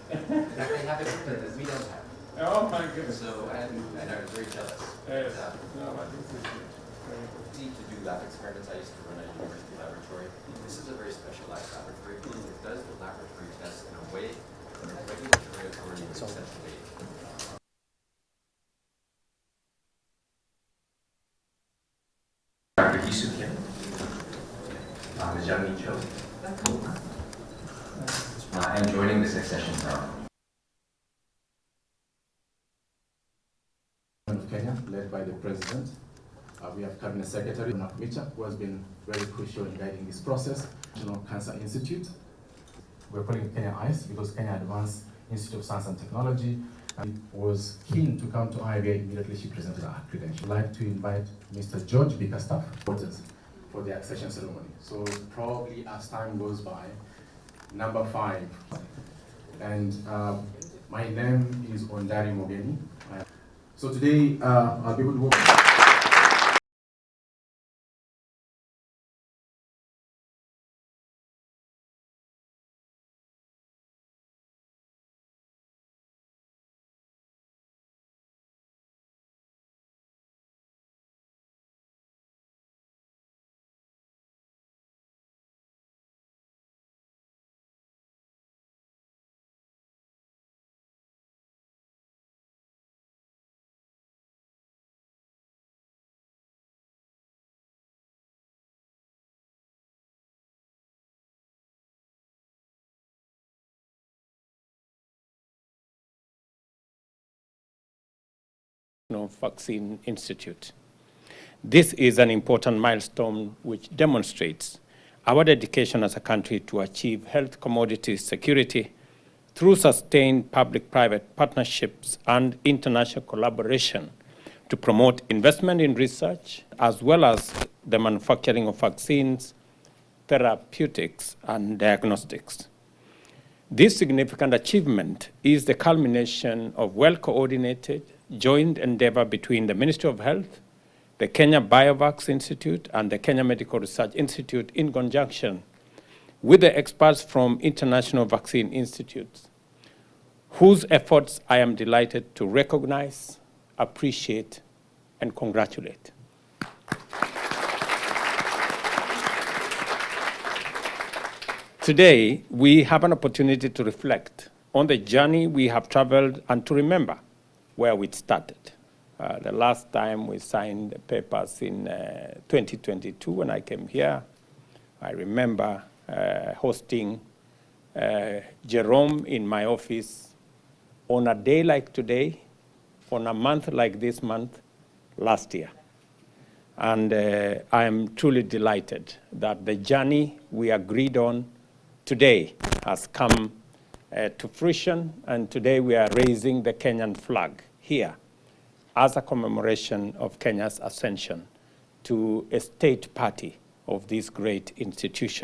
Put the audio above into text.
They have equipment that we don't have. Oh my goodness. So, and I was very jealous. Yes. No, I think this is need to do lab experiments. I used to run a university laboratory. This is a very specialized laboratory because it does the laboratory tests in a way that regulatory authority accepts the way. Dr. Hisu Kim, Ms. Young Cho, and joining the succession ceremony. Of Kenya, led by the President. We have Cabinet Secretary Nakumicha, who has been very crucial in guiding this process. National Cancer Institute. We're calling it Kenya ICE because Kenya Advanced Institute of Science and Technology was keen to come to IBA immediately she presented her credentials. I'd like to invite Mr. George Bickerstaff for the accession ceremony. So probably as time goes by, number 5. And my name is Ondari Mogeni. So today, I'll be able to walk. Vaccine Institute. This is an important milestone which demonstrates our dedication as a country to achieve health commodity security through sustained public-private partnerships and international collaboration to promote investment in research, as well as the manufacturing of vaccines, therapeutics, and diagnostics. This significant achievement is the culmination of well-coordinated joint endeavor between the Ministry of Health, the Kenya Biovax Institute, and the Kenya Medical Research Institute in conjunction with the experts from international vaccine institutes, whose efforts I am delighted to recognize, appreciate, and congratulate. Today, we have an opportunity to reflect on the journey we have traveled and to remember where we started. The last time we signed the papers in 2022 when I came here, I remember hosting Jerome in my office on a day like today, on a month like this month, last year. And I am truly delighted that the journey we agreed on today has come to fruition, and today we are raising the Kenyan flag here as a commemoration of Kenya's ascension to a state party of this great institution.